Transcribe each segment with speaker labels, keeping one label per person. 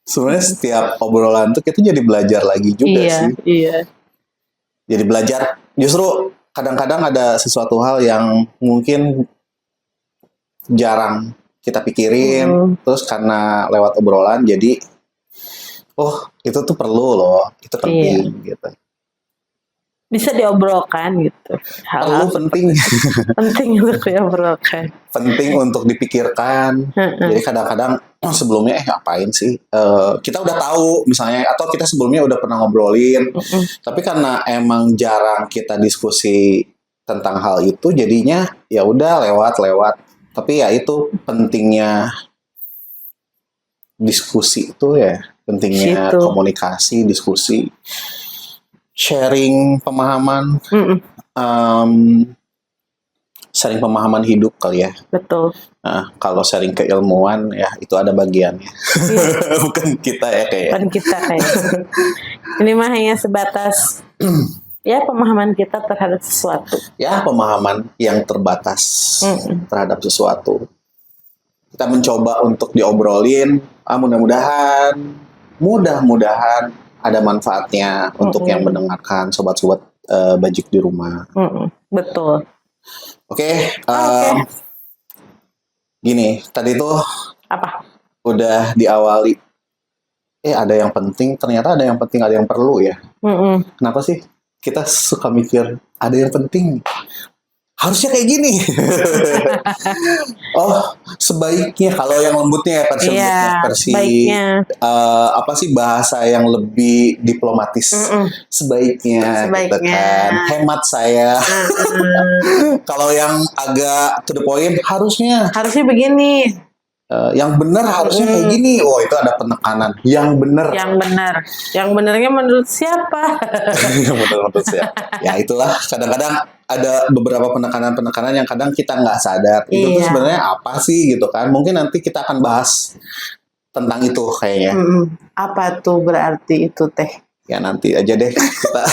Speaker 1: Sebenarnya setiap obrolan tuh kita jadi belajar lagi juga sih.
Speaker 2: Iya.
Speaker 1: Jadi belajar. Justru kadang-kadang ada sesuatu hal yang mungkin jarang kita pikirin, terus karena lewat obrolan jadi, oh itu tuh perlu loh, itu penting gitu.
Speaker 2: Bisa diobrolkan gitu.
Speaker 1: Perlu penting.
Speaker 2: Penting untuk diobrolkan.
Speaker 1: Penting untuk dipikirkan. Jadi kadang-kadang sebelumnya ngapain sih? Kita udah tahu misalnya, atau kita sebelumnya udah pernah ngobrolin, tapi karena emang jarang kita diskusi tentang hal itu, jadinya ya udah lewat. Tapi ya itu pentingnya diskusi itu ya, pentingnya komunikasi, diskusi. Sharing pemahaman, sharing pemahaman hidup kali ya.
Speaker 2: Betul.
Speaker 1: Nah, kalau sharing keilmuan ya itu ada bagiannya. Bukan kita ya kayaknya.
Speaker 2: Bukan kita kayaknya. Ini mah hanya sebatas ya pemahaman kita terhadap sesuatu.
Speaker 1: Ya pemahaman yang terbatas terhadap sesuatu. Kita mencoba untuk diobrolin. Mudah-mudahan ada manfaatnya untuk yang mendengarkan, sobat-sobat Bajik di rumah.
Speaker 2: Betul.
Speaker 1: Oke. Gini, tadi tuh
Speaker 2: apa?
Speaker 1: Udah diawali. Ada yang penting, ternyata ada yang penting, ada yang perlu ya. Kenapa sih kita suka mikir ada yang penting? Harusnya kayak gini. Oh, sebaiknya kalau yang lembutnya ya versi apa sih bahasa yang lebih diplomatis. Sebaiknya. Gitu kan. Hemat saya. Kalau yang agak to the point harusnya
Speaker 2: begini.
Speaker 1: Yang benar harusnya kayak gini. Oh, itu ada penekanan. Yang benernya menurut siapa? Menurut siapa? Ya itulah, kadang-kadang ada beberapa penekanan yang kadang kita nggak sadar. Itu tuh sebenarnya apa sih gitu kan? Mungkin nanti kita akan bahas tentang itu kayaknya.
Speaker 2: Apa tuh berarti itu teh?
Speaker 1: Ya nanti aja deh kita.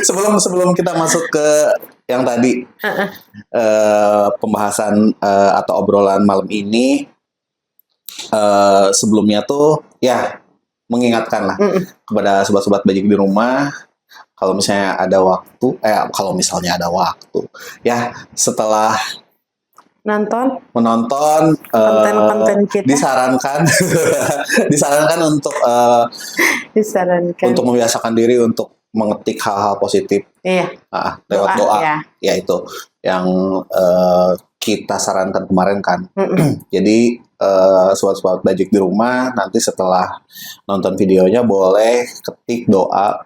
Speaker 1: sebelum kita masuk ke yang tadi pembahasan atau obrolan malam ini, sebelumnya tuh ya mengingatkan lah kepada sobat-sobat Bajik di rumah, kalau misalnya ada waktu ya setelah menonton
Speaker 2: konten-konten kita,
Speaker 1: disarankan untuk untuk membiasakan diri untuk mengetik hal-hal positif lewat doa. Ya itu yang kita sarankan kemarin kan. Jadi sobat-sobat Bajik di rumah nanti setelah nonton videonya boleh ketik doa,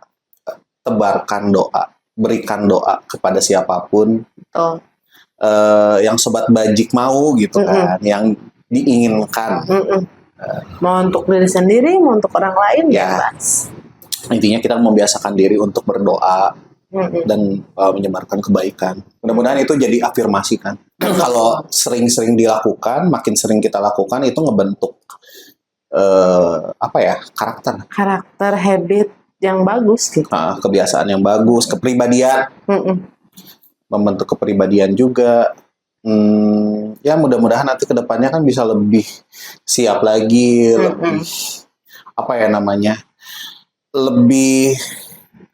Speaker 1: tebarkan doa, berikan doa kepada siapapun yang sobat Bajik mau gitu kan, yang diinginkan.
Speaker 2: Mau untuk diri sendiri, mau untuk orang lain ya.
Speaker 1: Intinya kita membiasakan diri untuk berdoa dan menyebarkan kebaikan. Mudah-mudahan itu jadi afirmasi kan. Kalau sering-sering dilakukan, makin sering kita lakukan, itu ngebentuk karakter
Speaker 2: habit yang bagus gitu.
Speaker 1: Kebiasaan yang bagus, kepribadian. Membentuk kepribadian juga. Ya mudah-mudahan nanti kedepannya kan bisa lebih siap lagi, lebih lebih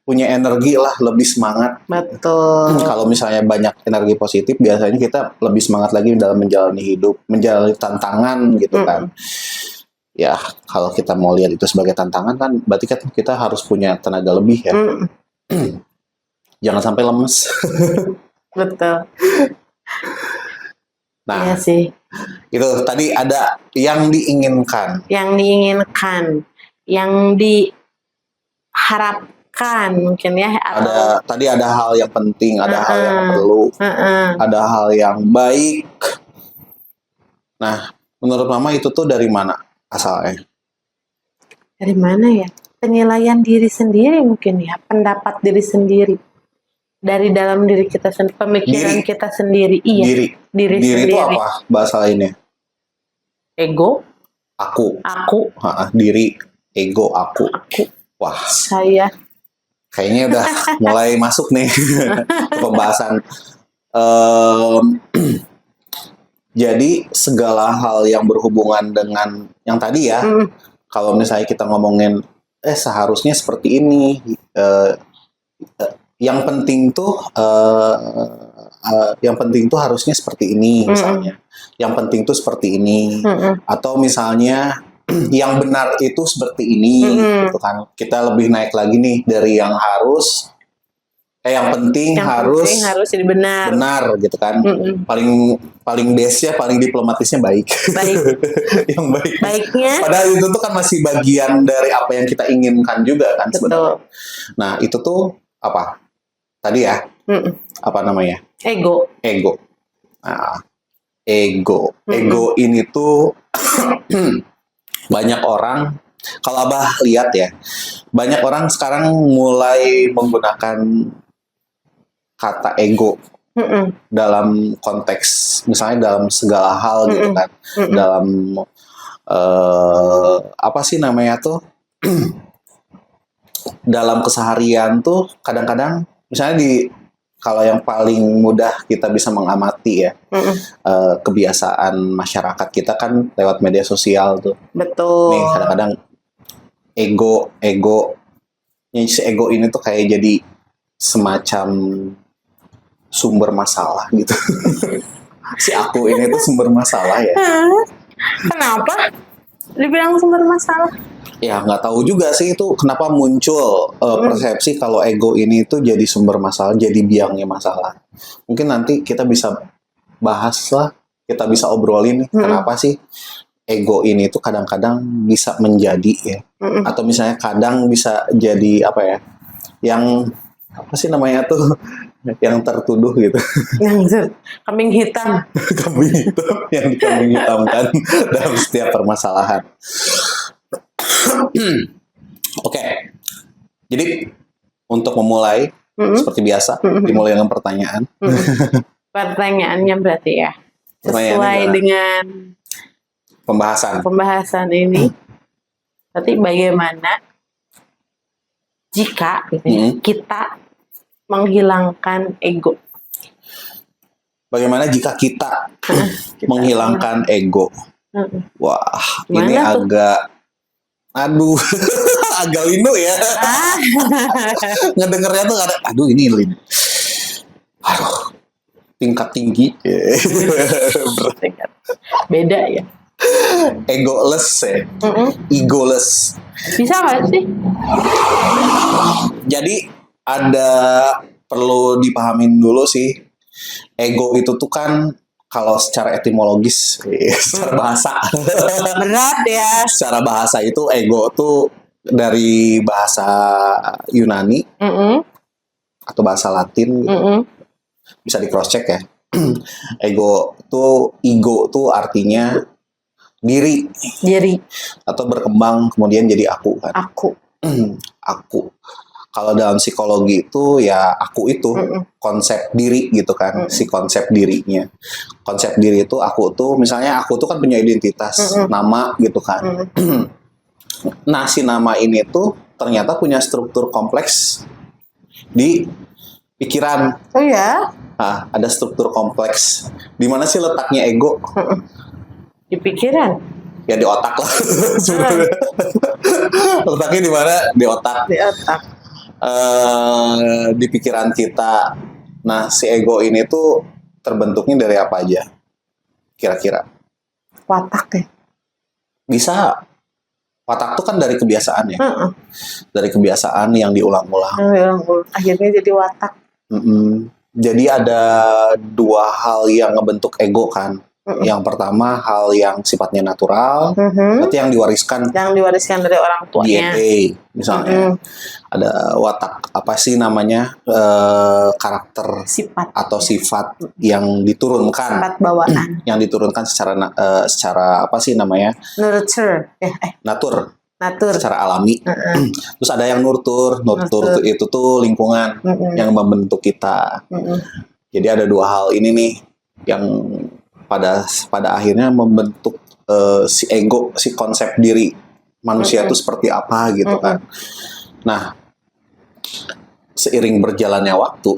Speaker 1: punya energi lah, lebih semangat.
Speaker 2: Betul.
Speaker 1: Kalau misalnya banyak energi positif, biasanya kita lebih semangat lagi dalam menjalani hidup, menjalani tantangan gitu kan. Ya, kalau kita mau lihat itu sebagai tantangan kan, berarti kan kita harus punya tenaga lebih ya. Jangan sampai lemes.
Speaker 2: Betul.
Speaker 1: Nah,
Speaker 2: iya sih.
Speaker 1: Itu tadi ada yang diinginkan.
Speaker 2: Yang diharapkan mungkin ya.
Speaker 1: Tadi ada hal yang penting, ada hal yang perlu, ada hal yang baik. Nah, menurut Mama itu tuh dari mana asalnya?
Speaker 2: Dari mana ya? Penilaian diri sendiri mungkin ya, pendapat diri sendiri. Dari dalam diri kita sendiri, pemikiran kita sendiri. Iya. Diri sendiri.
Speaker 1: Itu apa bahasa lainnya?
Speaker 2: Ego.
Speaker 1: Aku. Diri. Ego. Aku. Wah.
Speaker 2: Saya.
Speaker 1: Kayaknya udah mulai masuk nih ke pembahasan. Jadi segala hal yang berhubungan dengan yang tadi ya, kalau misalnya kita ngomongin seharusnya seperti ini, yang penting tuh harusnya seperti ini misalnya. Yang penting tuh seperti ini, atau misalnya yang benar itu seperti ini, gitu kan. Kita lebih naik lagi nih dari yang harus, yang penting harus
Speaker 2: jadi benar
Speaker 1: gitu kan. Paling base-nya, paling diplomatisnya baik. Yang baik.
Speaker 2: Baiknya.
Speaker 1: Padahal itu tuh kan masih bagian dari apa yang kita inginkan juga kan sebenarnya. Nah itu tuh apa? Tadi ya, apa namanya?
Speaker 2: Ego.
Speaker 1: Nah, ego ini tuh banyak orang, kalau Abah lihat ya, banyak orang sekarang mulai menggunakan kata ego dalam konteks, misalnya dalam segala hal gitu kan, dalam apa sih namanya tuh, dalam keseharian tuh kadang-kadang, misalnya kalau yang paling mudah kita bisa mengamati ya, kebiasaan masyarakat kita kan lewat media sosial tuh.
Speaker 2: Betul.
Speaker 1: Nih kadang-kadang si ego ini tuh kayak jadi semacam sumber masalah gitu. Si aku ini tuh sumber masalah ya.
Speaker 2: Kenapa dibilang sumber masalah?
Speaker 1: Ya nggak tahu juga sih itu kenapa muncul persepsi kalau ego ini tuh jadi sumber masalah, jadi biangnya masalah. Mungkin nanti kita bisa bahas lah, kita bisa obrolin kenapa sih ego ini tuh kadang-kadang bisa menjadi ya, atau misalnya kadang bisa jadi apa ya, yang apa sih namanya tuh, yang tertuduh gitu.
Speaker 2: Yang kambing hitam.
Speaker 1: Kambing hitam, yang dikambing hitamkan dalam setiap permasalahan. Oke, jadi untuk memulai seperti biasa, dimulai dengan pertanyaan.
Speaker 2: Pertanyaannya berarti ya sesuai dengan pembahasan ini. Berarti bagaimana jika kita menghilangkan ego?
Speaker 1: Bagaimana jika kita menghilangkan ego? Wah, ini agak linu ya. Ngedengernya tuh aduh ini linu. Aduh, tingkat tinggi.
Speaker 2: Beda ya.
Speaker 1: Egoless ya. Egoless.
Speaker 2: Bisa nggak sih?
Speaker 1: Jadi perlu dipahamin dulu sih. Ego itu tuh kan kalau secara etimologis, secara bahasa.
Speaker 2: Berat ya.
Speaker 1: Secara bahasa itu ego tuh dari bahasa Yunani atau bahasa Latin, bisa di cross check ya. Ego tuh artinya diri atau berkembang kemudian jadi aku kan. Aku. Kalau dalam psikologi itu ya aku itu konsep diri gitu kan, si konsep dirinya. Konsep diri itu aku tuh, misalnya aku tuh kan punya identitas, nama gitu kan. Nah si nama ini tuh ternyata punya struktur kompleks di pikiran.
Speaker 2: Oh ya?
Speaker 1: Nah, ada struktur kompleks. Di mana sih letaknya ego?
Speaker 2: Di pikiran.
Speaker 1: Ya di otak lah. Letaknya di mana? Di otak.
Speaker 2: Di otak.
Speaker 1: Di pikiran kita. Nah, si ego ini tuh terbentuknya dari apa aja? Kira-kira?
Speaker 2: Watak ya?
Speaker 1: Bisa. Watak tuh kan dari kebiasaan ya. Dari kebiasaan yang diulang-ulang.
Speaker 2: Akhirnya jadi watak.
Speaker 1: Jadi ada dua hal yang ngebentuk ego kan. Yang pertama hal yang sifatnya natural, berarti yang diwariskan
Speaker 2: dari orang tuanya.
Speaker 1: DNA misalnya. Ada watak apa sih namanya, karakter atau sifat yang diturunkan,
Speaker 2: sifat bawaan
Speaker 1: yang diturunkan secara apa sih namanya, natur secara alami. Terus ada yang nurtur itu tuh lingkungan yang membentuk kita. Jadi ada dua hal ini nih yang pada akhirnya membentuk si ego, si konsep diri manusia itu seperti apa gitu kan. Nah, seiring berjalannya waktu,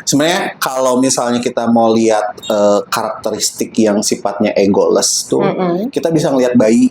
Speaker 1: sebenarnya kalau misalnya kita mau lihat karakteristik yang sifatnya egoless tuh, kita bisa ngelihat bayi.